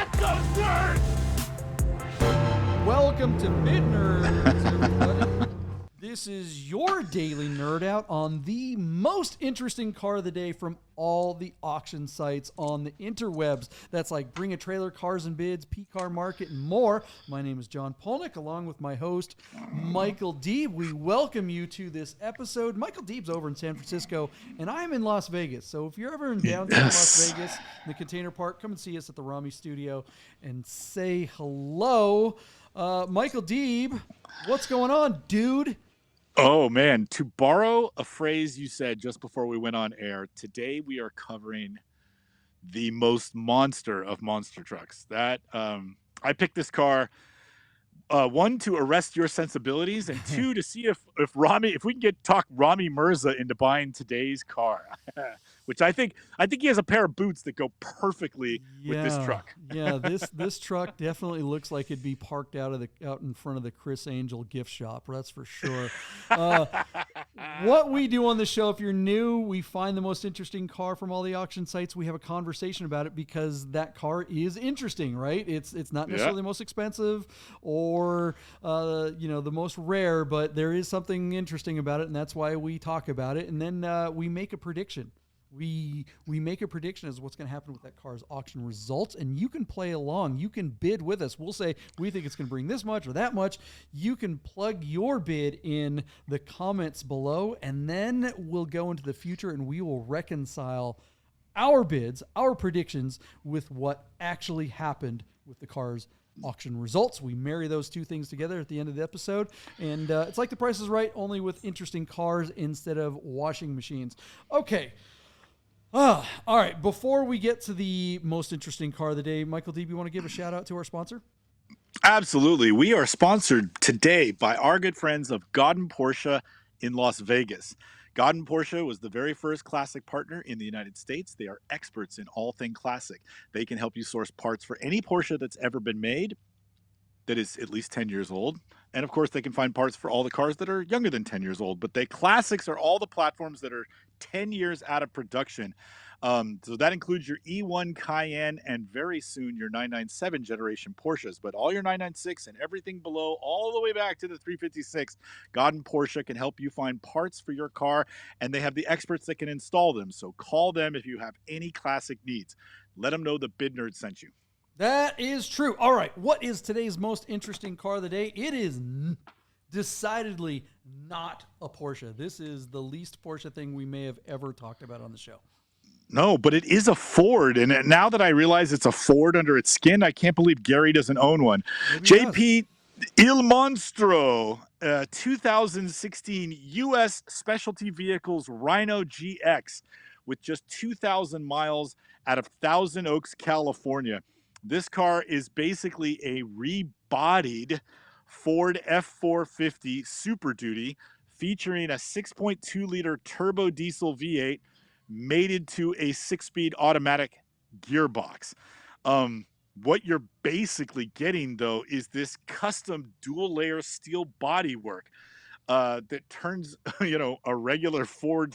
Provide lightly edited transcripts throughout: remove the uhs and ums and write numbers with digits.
Get those nerds! Welcome to Bid Nerds, everybody. This is your daily nerd out on the most interesting car of the day from all the auction sites on the interwebs. That's like Bring a Trailer, Cars and Bids, P-Car Market, and more. My name is John Polnik, along with my host, Michael Deeb. We welcome you to this episode. Michael Deeb's over in San Francisco, and I'm in Las Vegas. So if you're ever in downtown Las Vegas, in the Container Park, come and see us at the Rami Studio and say hello. Michael Deeb, what's going on, dude? Oh, man. To borrow a phrase you said just before we went on air, today we are covering the most monster of monster trucks. I picked this car, one, to arrest your sensibilities, and two, to see if we can talk Rami Mirza into buying today's car, which I think he has a pair of boots that go perfectly with this truck. Yeah, this truck definitely looks like it'd be parked out in front of the Chris Angel gift shop. That's for sure. What we do on the show, if you're new, we find the most interesting car from all the auction sites. We have a conversation about it because that car is interesting, right? It's not necessarily the most expensive or the most rare, but there is something interesting about it, and that's why we talk about it. And then we make a prediction. We make a prediction as what's going to happen with that car's auction results, and you can play along. You can bid with us. We'll say we think it's going to bring this much or that much. You can plug your bid in the comments below, and then we'll go into the future and we will reconcile our bids, our predictions with what actually happened with the car's auction results. We marry those two things together at the end of the episode, and it's like The Price is Right, only with interesting cars instead of washing machines. Okay. All right. Before we get to the most interesting car of the day, Michael Deeb, you want to give a shout out to our sponsor? Absolutely. We are sponsored today by our good friends of Godden Porsche in Las Vegas. Godden Porsche was the very first classic partner in the United States. They are experts in all things classic. They can help you source parts for any Porsche that's ever been made that is at least 10 years old. And of course, they can find parts for all the cars that are younger than 10 years old. But the classics are all the platforms that are 10 years out of production. So that includes your E1 Cayenne and very soon your 997 generation Porsches. But all your 996 and everything below, all the way back to the 356, Godden Porsche can help you find parts for your car. And they have the experts that can install them. So call them if you have any classic needs. Let them know the Bid Nerd sent you. That is true. All right. What is today's most interesting car of the day? It is decidedly not a Porsche. This is the least Porsche thing we may have ever talked about on the show. No, but it is a Ford. And now that I realize it's a Ford under its skin, I can't believe Gary doesn't own one. Maybe JP Il Monstro, 2016 U.S. Specialty Vehicles Rhino GX with just 2,000 miles out of Thousand Oaks, California. This car is basically a rebodied Ford F450 Super Duty featuring a 6.2-liter turbo diesel V8 mated to a 6-speed automatic gearbox. What you're basically getting, though, is this custom dual-layer steel bodywork that turns, a regular Ford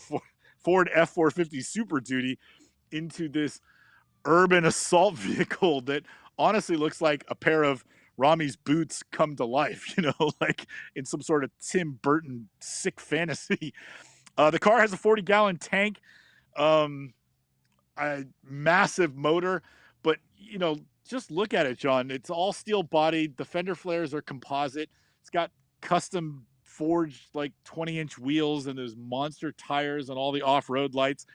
F450 Super Duty into this urban assault vehicle that honestly looks like a pair of Rami's boots come to life, like in some sort of Tim Burton sick fantasy. The car has a 40-gallon tank, a massive motor, but, just look at it, John. It's all steel bodied. The fender flares are composite. It's got custom forged, 20-inch wheels and those monster tires and all the off-road lights.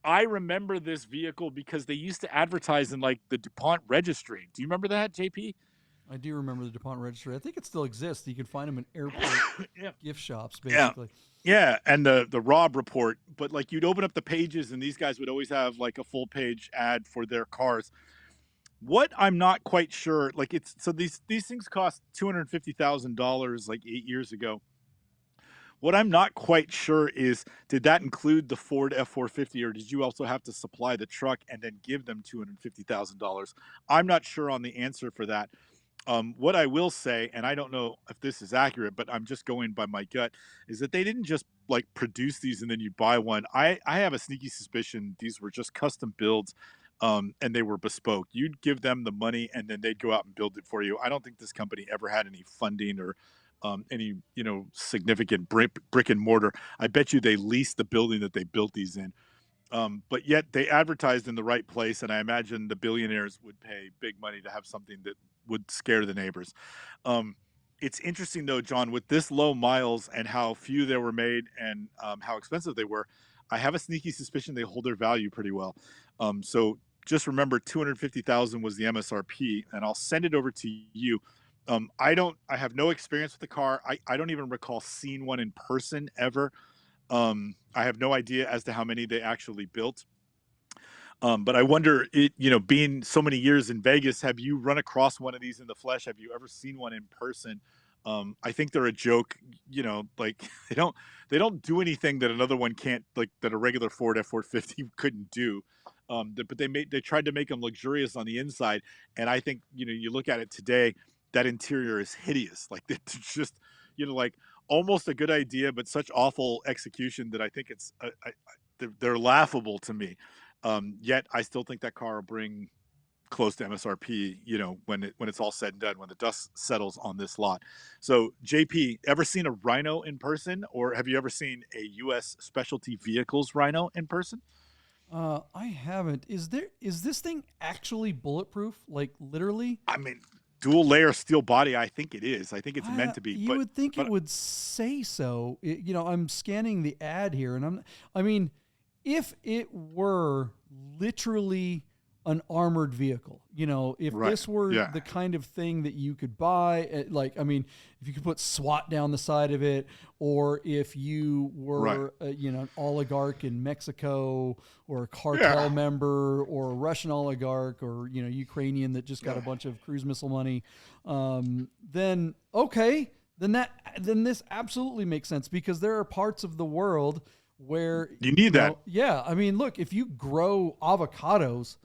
I remember this vehicle because they used to advertise in the DuPont registry. Do you remember that, JP? I do remember the DuPont registry. I think it still exists. You can find them in airport gift shops, basically. Yeah, and the Rob report. But you'd open up the pages and these guys would always have a full page ad for their cars. What I'm not quite sure, these things cost $250,000 8 years ago. What I'm not quite sure is, did that include the Ford F450, or did you also have to supply the truck and then give them $250,000? I'm not sure on the answer for that. What I will say, and I don't know if this is accurate, but I'm just going by my gut, is that they didn't just produce these and then you buy one. I have a sneaky suspicion these were just custom builds and they were bespoke. You'd give them the money, and then they'd go out and build it for you. I don't think this company ever had any funding or any significant brick and mortar. I bet you they leased the building that they built these in. But yet they advertised in the right place, and I imagine the billionaires would pay big money to have something that would scare the neighbors. Um, it's interesting though, John, with this low miles and how few they were made and how expensive they were. I have a sneaky suspicion they hold their value pretty well. So just remember, 250,000 was the MSRP, and I'll send it over to you. I have no experience with the car. I don't even recall seeing one in person ever. I have no idea as to how many they actually built. But I wonder, being so many years in Vegas, have you run across one of these in the flesh? Have you ever seen one in person? I think they're a joke, like they don't do anything that another one can't, like that a regular Ford F450 couldn't do. But they tried to make them luxurious on the inside, and I think you look at it today, that interior is hideous. Like it's just like almost a good idea, but such awful execution that I think they're laughable to me. Yet I still think that car will bring close to MSRP, when it's all said and done, when the dust settles on this lot. So, JP, ever seen a Rhino in person, or have you ever seen a U.S. Specialty Vehicles Rhino in person? I haven't. Is this thing actually bulletproof? Like literally? I mean, dual layer steel body. I think it is. I think it's meant to be. You But would think it but would say so. I'm scanning the ad here, and I mean, if it were literally an armored vehicle, if right, this were yeah, the kind of thing that you could buy, like, I mean, if you could put SWAT down the side of it, or if you right, were, an oligarch in Mexico, or a cartel yeah, member, or a Russian oligarch, or, Ukrainian that just got a yeah. bunch of cruise missile money, then okay, then this absolutely makes sense, because there are parts of the world where, You need that. yeah, I mean, look, if you grow avocados,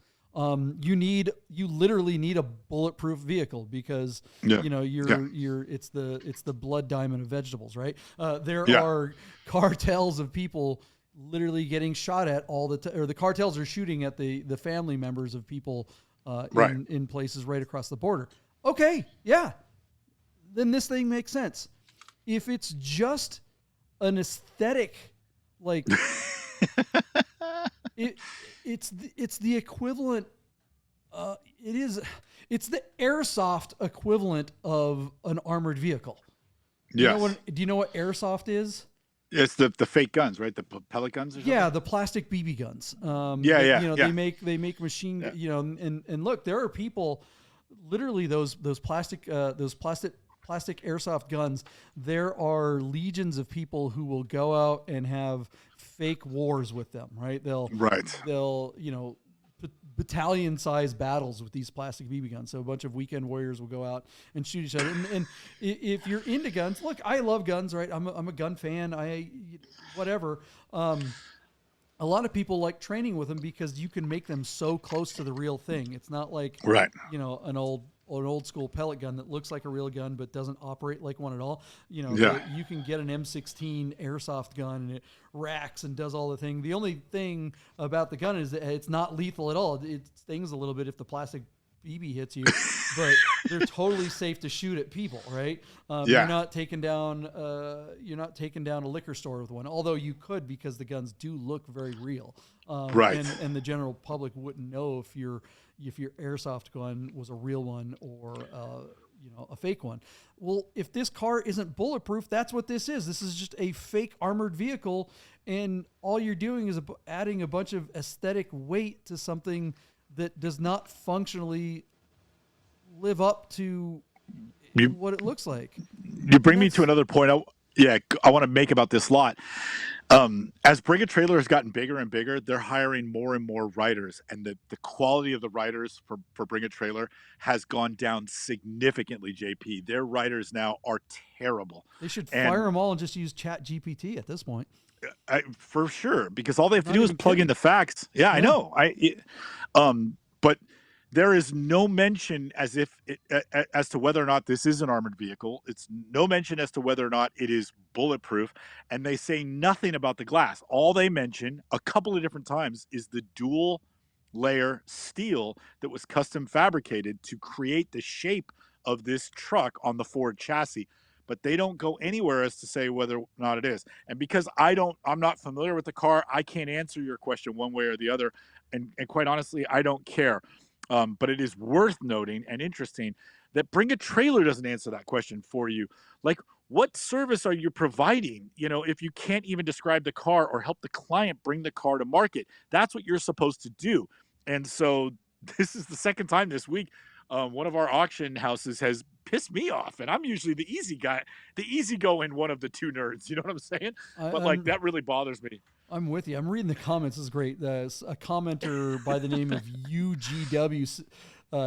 you literally need a bulletproof vehicle, because Yeah, yeah, it's the blood diamond of vegetables, right? There yeah. are cartels of people literally getting shot at all the time, or the cartels are shooting at the family members of people Right. in places right across the border. Okay, yeah, then this thing makes sense. If it's just an aesthetic, like it it's the equivalent. It is. It's the airsoft equivalent of an armored vehicle. Yes. Do you know what airsoft is? It's the fake guns, right? The pellet guns or Yeah, something. the plastic BB guns. Yeah, yeah, They yeah, make machine. yeah. And look, there are people, literally those plastic airsoft guns. There are legions of people who will go out and have fake wars with them. Right? Right. They'll battalion size battles with these plastic BB guns. So a bunch of weekend warriors will go out and shoot each other. And if you're into guns, look, I love guns, right? I'm a gun fan. Whatever. A lot of people like training with them because you can make them so close to the real thing. It's not like, Right. an old school pellet gun that looks like a real gun but doesn't operate like one at all. Yeah. You can get an M16 airsoft gun and it racks and does all the thing. The only thing about the gun is that it's not lethal at all. It stings a little bit if the plastic BB hits you, but they're totally safe to shoot at people, right? Yeah. You're not taking down a liquor store with one, although you could, because the guns do look very real. Right. And the general public wouldn't know if your airsoft gun was a real one or a fake one. Well, if this car isn't bulletproof, that's what this is. This is just a fake armored vehicle, and all you're doing is adding a bunch of aesthetic weight to something that does not functionally live up to You what it looks like. you And bring me to another point. I want to make about this lot. As Bring a Trailer has gotten bigger and bigger, they're hiring more and more writers, and the quality of the writers for Bring a Trailer has gone down significantly. JP, their writers now are terrible, they should fire and them all and just use Chat GPT at this point. for sure, because all they have to Not do is even plug in kidding. the facts. Yeah, I Yeah. know. But there is no mention as to whether or not this is an armored vehicle. It's no mention as to whether or not it is bulletproof, and they say nothing about the glass. All they mention a couple of different times is the dual layer steel that was custom fabricated to create the shape of this truck on the Ford chassis. But they don't go anywhere as to say whether or not it is. And because I'm not familiar with the car, I can't answer your question one way or the other. And quite honestly, I don't care. But it is worth noting and interesting that Bring a Trailer doesn't answer that question for you. Like, what service are you providing? You know, if you can't even describe the car or help the client bring the car to market, that's what you're supposed to do. And so this is the second time this week one of our auction houses has pissed me off, and I'm usually the easy guy, the easygoing one of the two nerds. You know what I'm saying? But like I'm that really bothers me. I'm with you. I'm reading the comments. This is great. There's a commenter by the name of UGW.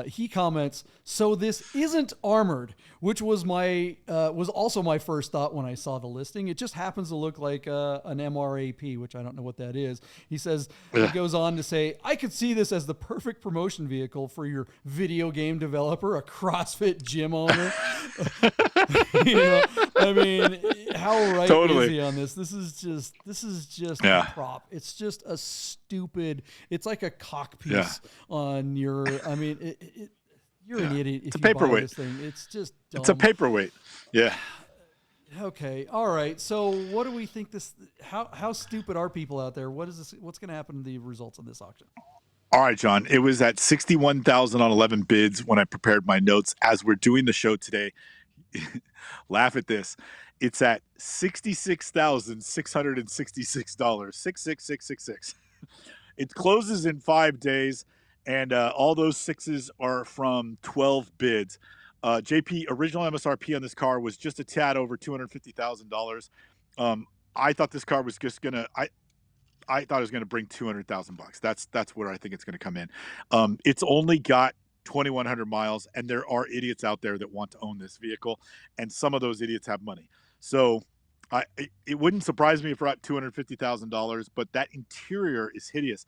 He comments, so this isn't armored, which was was also my first thought when I saw the listing. It just happens to look like an MRAP, which I don't know what that is. He says, he goes on to say, I could see this as the perfect promotion vehicle for your video game developer, a CrossFit gym owner. You know, I mean, how right is he on this? This is just a prop. It's just a stupid. It's like a cock piece on your. I mean, you're an idiot. It's if a you paperweight. buy this thing. It's just dumb. It's a paperweight. Yeah. Okay. All right. So, what do we think this? How stupid are people out there? What is this? What's going to happen to the results of this auction? All right, John. It was at 61,000 on 11 bids when I prepared my notes. As we're doing the show today, laugh at this. It's at $66,666. 66666. It closes in 5 days, and all those sixes are from 12 bids. JP, original MSRP on this car was just a tad over $250,000. I thought this car was just gonna. I thought it was going to bring $200,000. That's where I think it's going to come in. It's only got 2,100 miles, and there are idiots out there that want to own this vehicle, and some of those idiots have money. So it wouldn't surprise me if we're at $250,000, but that interior is hideous.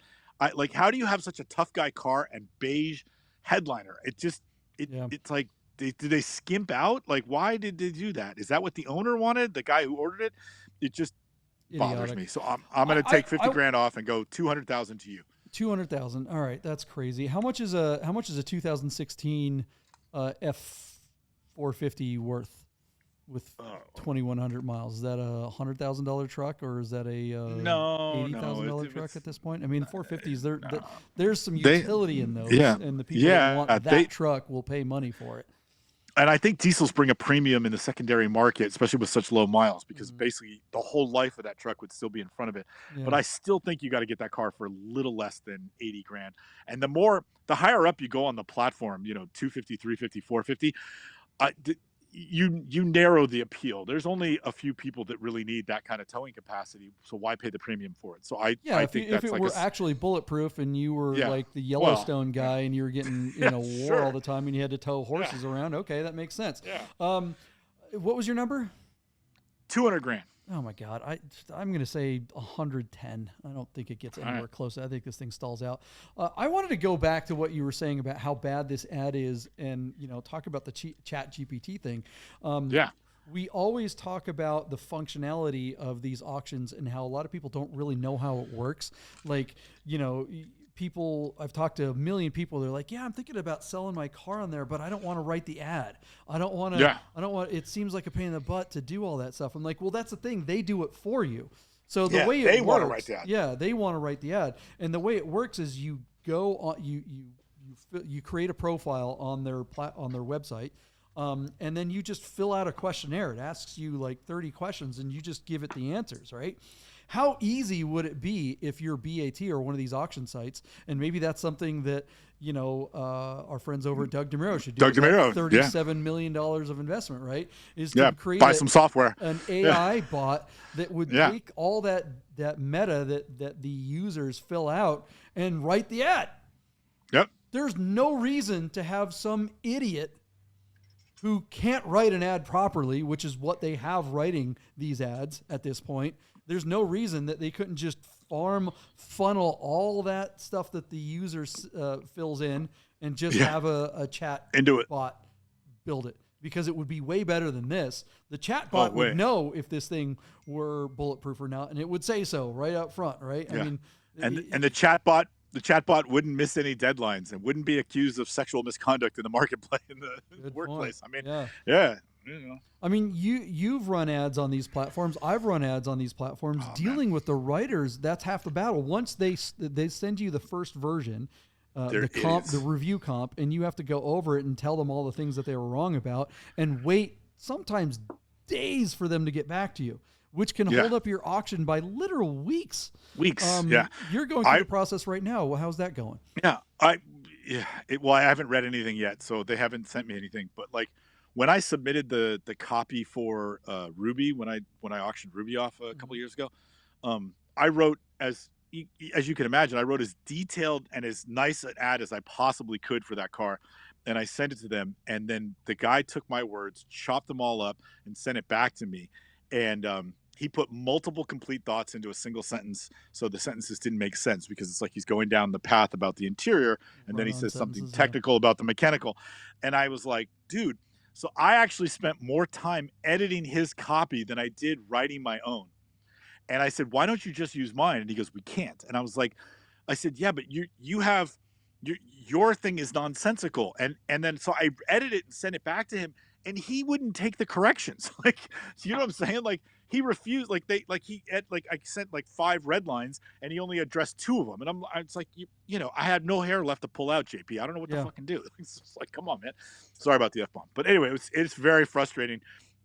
Like, how do you have such a tough guy car and beige headliner? It's like, did they skimp out? Like, why did they do that? Is that what the owner wanted? The guy who ordered it? It just bothers me. So I'm going to take 50 grand off and go 200,000 to you. 200,000. All right, that's crazy. How much is a 2016 F450 worth with 2,100 miles? Is that a $100,000 truck, or is that a $80,000 truck at this point? I mean, 450s. There's some utility in those, and the people that want that truck will pay money for it. And I think diesels bring a premium in the secondary market, especially with such low miles, because basically the whole life of that truck would still be in front of it. Yeah. But I still think you got to get that car for a little less than 80 grand. And the higher up you go on the platform, 250, 350, 450, you narrow the appeal. There's only a few people that really need that kind of towing capacity, so why pay the premium for it? So I think that's if it were actually bulletproof and you were like the Yellowstone guy and you were getting in a war all the time and you had to tow horses around, okay, that makes sense. Yeah. What was your number? 200 grand. Oh my God. I'm going to say 110. I don't think it gets anywhere close. I think this thing stalls out. I wanted to go back to what you were saying about how bad this ad is and, talk about the chat GPT thing. We always talk about the functionality of these auctions and how a lot of people don't really know how it works. Like, I've talked to a million people. They're like, yeah, I'm thinking about selling my car on there, but I don't want to write the ad. I don't want, it seems like a pain in the butt to do all that stuff. I'm like, well, that's the thing. They do it for you. So the way they want to write the ad. Yeah, they want to write the ad. And the way it works is you go on, you create a profile on their website. And then you just fill out a questionnaire. It asks you like 30 questions and you just give it the answers, right? How easy would it be if you're BAT or one of these auction sites? And maybe that's something that, our friends over at Doug DeMuro should do. $37 million of investment, right? Is to create buy some software, an AI bot that would take all that meta that the users fill out and write the ad. Yep. There's no reason to have some idiot who can't write an ad properly, which is what they have writing these ads at this point. There's no reason that they couldn't just funnel all that stuff that the user fills in and just have a chat bot build it, because it would be way better than this. The chat bot would know if this thing were bulletproof or not, and it would say so right up front, right? Yeah. I mean, and the chat bot the chatbot wouldn't miss any deadlines and wouldn't be accused of sexual misconduct in the marketplace, in the Good workplace. point. I mean, Yeah. yeah, you know. I mean, you've run ads on these platforms. I've run ads on these platforms. Oh, Dealing with the writers, that's half the battle. Once they send you the first version, the review comp, and you have to go over it and tell them all the things that they were wrong about, and wait sometimes days for them to get back to you, which can hold up your auction by literal weeks. Yeah. You're going through the process right now. Well, how's that going? Yeah. Well, I haven't read anything yet, so they haven't sent me anything. But like when I submitted the copy for Ruby, when I auctioned Ruby off a couple years ago, I wrote as you can imagine, I wrote as detailed and as nice an ad as I possibly could for that car. And I sent it to them. And then the guy took my words, chopped them all up, and sent it back to me. And he put multiple complete thoughts into a single sentence. So the sentences didn't make sense because it's like he's going down the path about the interior. And then he says something technical about the mechanical. And I was like, dude, so I actually spent more time editing his copy than I did writing my own. And I said, why don't you just use mine? And he goes, we can't. And I was like, I said, yeah, but you have your thing is nonsensical. And then so I edited it and sent it back to him, and he wouldn't take the corrections. Like, you know what I'm saying? Like he refused. I sent like 5 red lines, and he only addressed 2 of them. And it's like, you know, I had no hair left to pull out, JP. I don't know what to fucking do. It's just like, come on, man. Sorry about the F-bomb. But anyway, it's very frustrating.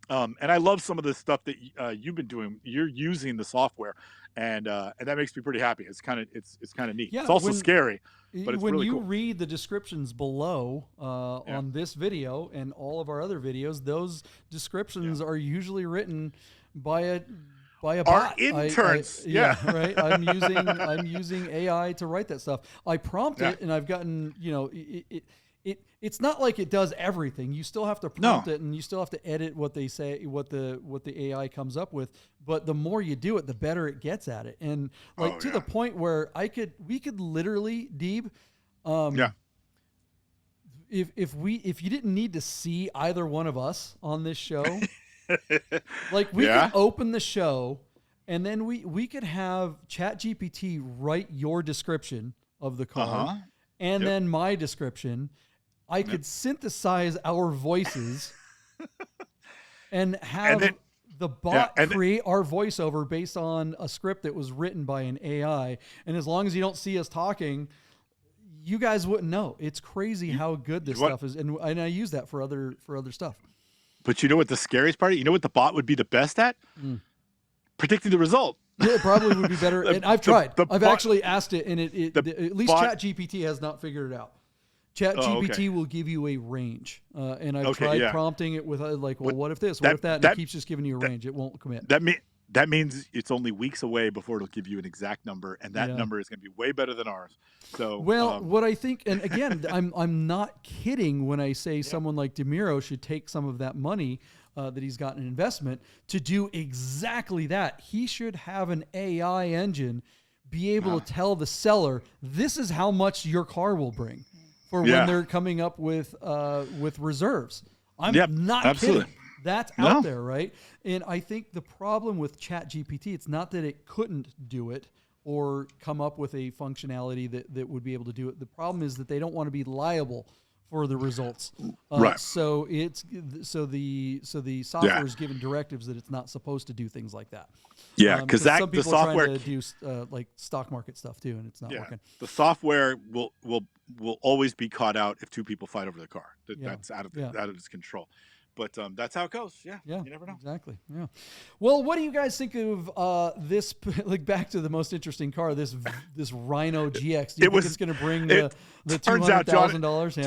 And I love some of the stuff that you've been doing. You're using the software, and that makes me pretty happy. It's kind of neat. Yeah, it's also scary, but it's really cool. When you read the descriptions below on this video and all of our other videos, those descriptions are usually written by a bot. Our interns, right. I'm using AI to write that stuff. I prompt it, and I've gotten, you know, it's not like it does everything. You still have to prompt it, and you still have to edit what they say, what the AI comes up with. But the more you do it, the better it gets at it. And like the point where we could literally, Deeb, if you didn't need to see either one of us on this show, like we could open the show, and then we could have ChatGPT write your description of the car, and then my description. I could synthesize our voices and have the bot create our voiceover based on a script that was written by an AI. And as long as you don't see us talking, you guys wouldn't know. It's crazy how good this stuff is. And I use that for other stuff. But you know what the scariest part is? You know what the bot would be the best at? Predicting the result. Yeah, it probably would be better. And I've tried. I've actually asked it, and at least ChatGPT has not figured it out. ChatGPT will give you a range, and I've tried prompting it with what if this, what if that, and it keeps just giving you a range. It won't commit. That means it's only weeks away before it'll give you an exact number, and that number is going to be way better than ours. So, what I think, and again, I'm not kidding when I say someone like DeMiro should take some of that money that he's got in investment to do exactly that. He should have an AI engine be able to tell the seller, this is how much your car will bring. For when they're coming up with reserves. I'm not kidding. That's out there, right? And I think the problem with ChatGPT, it's not that it couldn't do it or come up with a functionality that would be able to do it. The problem is that they don't want to be liable for the results. Right. So the software is given directives that it's not supposed to do things like that. Yeah, because some people the software are trying to do like stock market stuff too, and it's not working. The software will always be caught out if 2 people fight over the car. That's out of its control. But that's how it goes. Yeah, you never know. Exactly. Yeah. Well, what do you guys think of this? Like back to the most interesting car, this Rhino GX. Do you think it's going to bring the $200,000?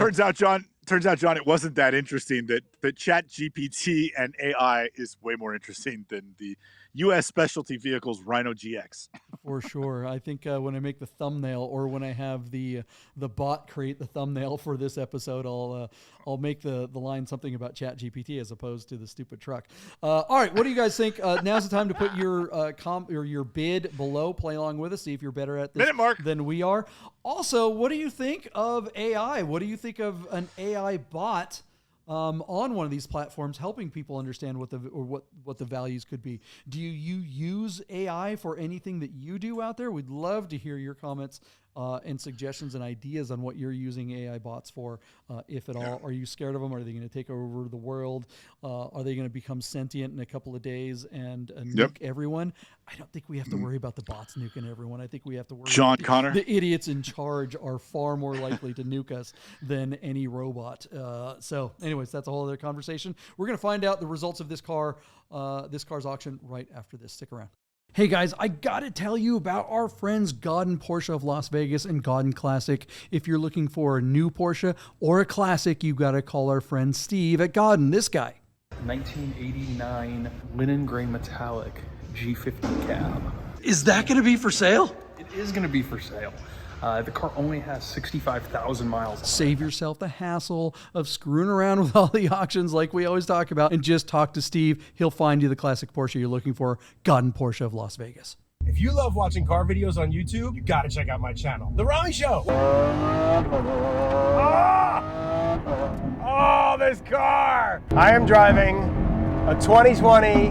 Turns out, John, it wasn't that interesting. That ChatGPT and AI is way more interesting than the U.S. specialty vehicles Rhino GX. For sure. I think when I make the thumbnail, or when I have the bot create the thumbnail for this episode, I'll make the line something about ChatGPT as opposed to the stupid truck. All right, what do you guys think? Now's the time to put your bid below. Play along with us. See if you're better at this than we are. Also, what do you think of AI? What do you think of an AI bot on one of these platforms, helping people understand what the values could be? Do you use AI for anything that you do out there? We'd love to hear your comments and suggestions and ideas on what you're using AI bots for, if at all. Are you scared of them? Are they going to take over the world? Are they going to become sentient in a couple of days and nuke everyone? I don't think we have to worry about the bots nuking everyone. I think we have to worry John about Connor. the idiots in charge are far more likely to nuke us than any robot. So anyways, that's a whole other conversation. We're going to find out the results of this car's auction right after this. Stick around. Hey guys, I gotta tell you about our friends Godden Porsche of Las Vegas and Godden Classic. If you're looking for a new Porsche or a classic, you gotta call our friend Steve at Godden, this guy. 1989 linen gray metallic G50 cab. Is that gonna be for sale? It is gonna be for sale. The car only has 65,000 miles on it. Save yourself the hassle of screwing around with all the auctions like we always talk about and just talk to Steve. He'll find you the classic Porsche you're looking for. Godden Porsche of Las Vegas. If you love watching car videos on YouTube, you gotta check out my channel, The Rami Show. Oh, this car! I am driving a 2020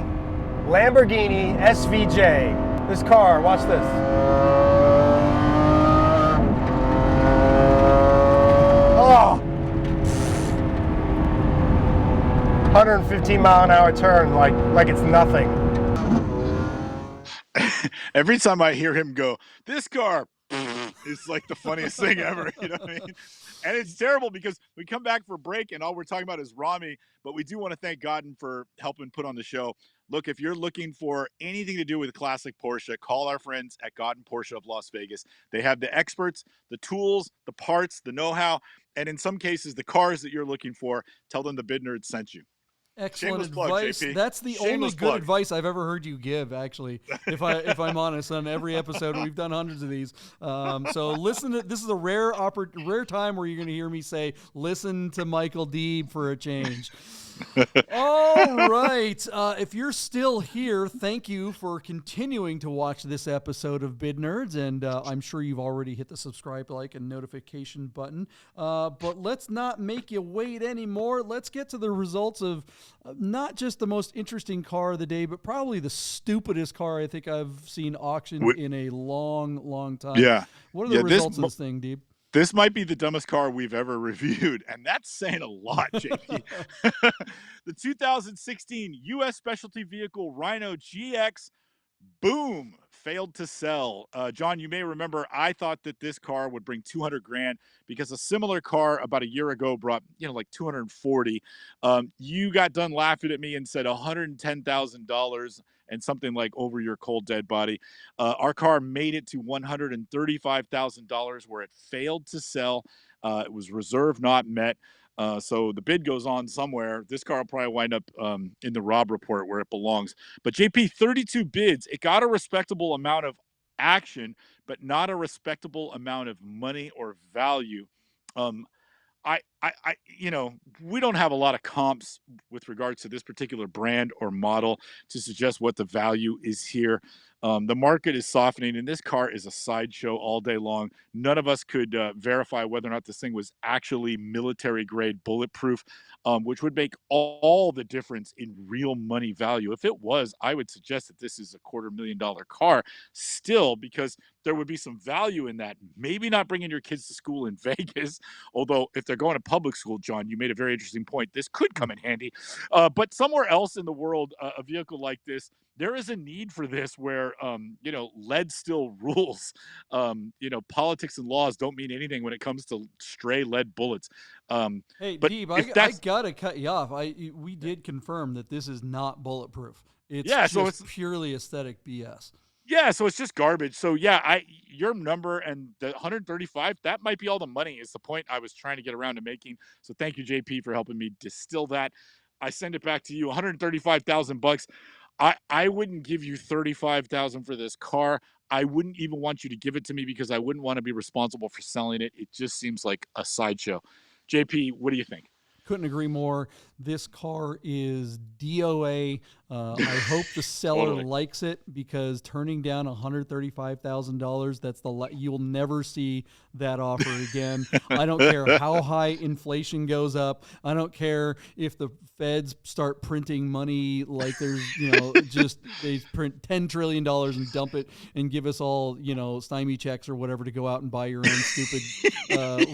Lamborghini SVJ. This car, watch this. Oh! 115 mile an hour turn like it's nothing. Every time I hear him go, this car, it's like the funniest thing ever. You know what I mean? And it's terrible because we come back for a break and all we're talking about is Rami, but we do want to thank Godden for helping put on the show. Look, if you're looking for anything to do with classic Porsche, call our friends at Godden Porsche of Las Vegas. They have the experts, the tools, the parts, the know-how, and in some cases, the cars that you're looking for. Tell them the Bid Nerd sent you. Excellent Shameless plug, advice. JP. That's the Shameless only good plug. advice I've ever heard you give, actually. If I'm honest, on every episode, we've done hundreds of these. So listen to this is a rare time where you're going to hear me say, "Listen to Michael Deeb for a change." All right. If you're still here, thank you for continuing to watch this episode of Bid Nerds, and I'm sure you've already hit the subscribe, like, and notification button. But let's not make you wait anymore. Let's get to the results of not just the most interesting car of the day, but probably the stupidest car I think I've seen auctioned in a long, long time. Yeah. What are the results of this thing, Deeb? This might be the dumbest car we've ever reviewed, and that's saying a lot, JP. The 2016 U.S. specialty vehicle Rhino GX, boom, failed to sell. John, you may remember I thought that this car would bring 200 grand because a similar car about a year ago brought, like 240. You got done laughing at me and said $110,000 and something like over your cold dead body. Our car made it to $135,000 where it failed to sell. It was reserve not met. So the bid goes on somewhere. This car will probably wind up in the Rob report where it belongs. But JP, 32 bids. It got a respectable amount of action, but not a respectable amount of money or value. We don't have a lot of comps with regards to this particular brand or model to suggest what the value is here. The market is softening, and this car is a sideshow all day long. None of us could verify whether or not this thing was actually military-grade bulletproof, which would make all the difference in real money value. If it was, I would suggest that this is a $250,000 car still, because there would be some value in that. Maybe not bringing your kids to school in Vegas, although if they're going to public school, John, you made a very interesting point. This could come in handy. But somewhere else in the world, a vehicle like this, there is a need for this where, lead still rules. Politics and laws don't mean anything when it comes to stray lead bullets. Hey, Deeb, I gotta cut you off. We did confirm that this is not bulletproof. It's purely aesthetic BS. Yeah, so it's just garbage. So yeah, your number and the 135, that might be all the money is the point I was trying to get around to making. So thank you, JP, for helping me distill that. I send it back to you, $135,000. I wouldn't give you $35,000 for this car. I wouldn't even want you to give it to me because I wouldn't want to be responsible for selling it. It just seems like a sideshow. JP, what do you think? Couldn't agree more. This car is DOA I hope the seller Totally. likes it, because turning down $135,000, you'll never see that offer again. I don't care how high inflation goes up. I don't care if the feds start printing money like there's, just they print $10 trillion and dump it and give us all, stymie checks or whatever to go out and buy your own stupid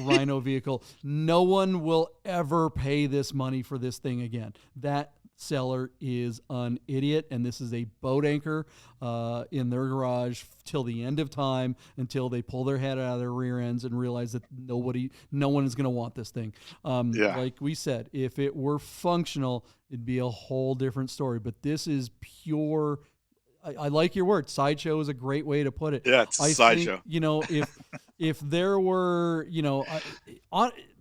Rhino vehicle. No one will ever pay this money for this thing again. That seller is an idiot, and this is a boat anchor in their garage till the end of time, until they pull their head out of their rear ends and realize that no one is going to want this thing. Like we said, if it were functional, it'd be a whole different story, but this is pure. I like your word. Sideshow is a great way to put it. Yeah, it's a sideshow. If there were,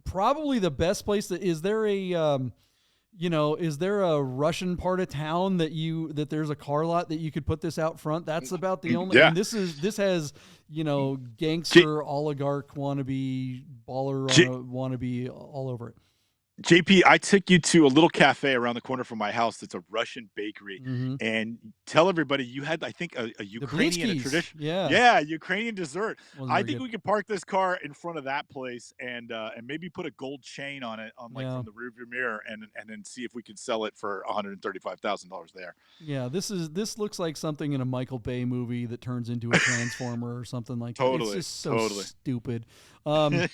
probably the best place is there a Russian part of town that there's a car lot that you could put this out front? That's about the only. Yeah. And this has gangster oligarch wannabe baller wannabe all over it. JP, I took you to a little cafe around the corner from my house that's a Russian bakery, and tell everybody you had, I think, a Ukrainian, a tradition. Yeah, Ukrainian dessert. I think we could park this car in front of that place and maybe put a gold chain on it from the rearview mirror, and then see if we could sell it for $135,000 there. Yeah, this looks like something in a Michael Bay movie that turns into a Transformer or something like that. Totally, it's just so stupid. I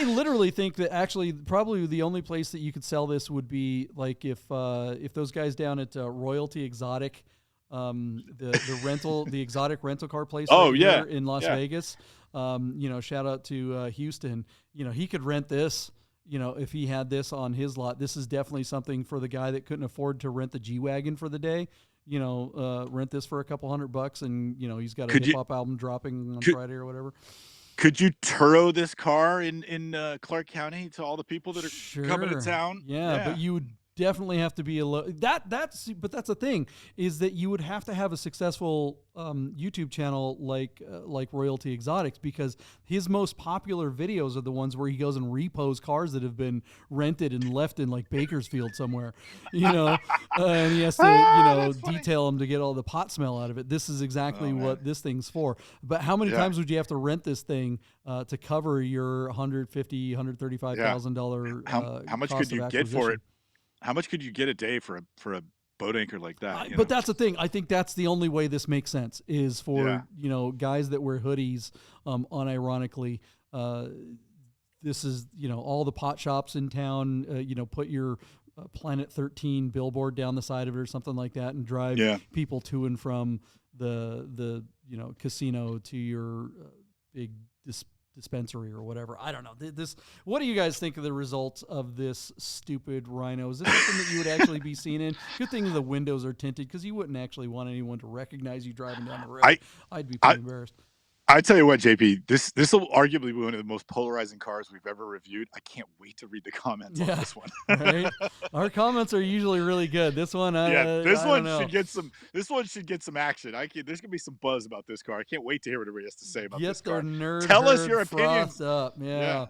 literally think that actually probably the only place that you could sell this would be like if those guys down at Royalty Exotic, the exotic rental car place here in Las Vegas. Shout out to Houston. He could rent this. If he had this on his lot, this is definitely something for the guy that couldn't afford to rent the G-Wagon for the day. Rent this for a couple $100 and he's got a hip hop album dropping on Friday or whatever. Could you Turo this car in Clark County to all the people that are coming to town? Yeah, but you would definitely have to be that's the thing, is that you would have to have a successful YouTube channel like Royalty Exotics, because his most popular videos are the ones where he goes and repos cars that have been rented and left in like Bakersfield somewhere, and he has to detail them to get all the pot smell out of it. This is exactly what this thing's for. But how many times would you have to rent this thing to cover your $150,000, $135,000 how much could you get for it? How much could you get a day for a boat anchor like that? But that's the thing. I think that's the only way this makes sense, is for guys that wear hoodies. Unironically, this is all the pot shops in town. Put your Planet 13 billboard down the side of it or something like that, and drive people to and from the casino to your big dispensary or whatever. I don't know. What do you guys think of the results of this stupid Rhino? Is this something that you would actually be seen in? Good thing the windows are tinted, because you wouldn't actually want anyone to recognize you driving down the road. I'd be pretty embarrassed. I tell you what, JP, this will arguably be one of the most polarizing cars we've ever reviewed. I can't wait to read the comments on this one. Right? Our comments are usually really good. This one, this one should get some action. There's gonna be some buzz about this car. I can't wait to hear what everybody has to say about this car. Tell us your opinions. Up. Yeah.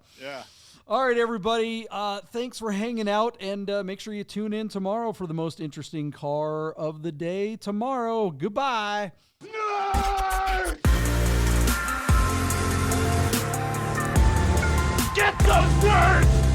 All right, everybody. Thanks for hanging out, and make sure you tune in tomorrow for the most interesting car of the day. Tomorrow. Goodbye. Get those words!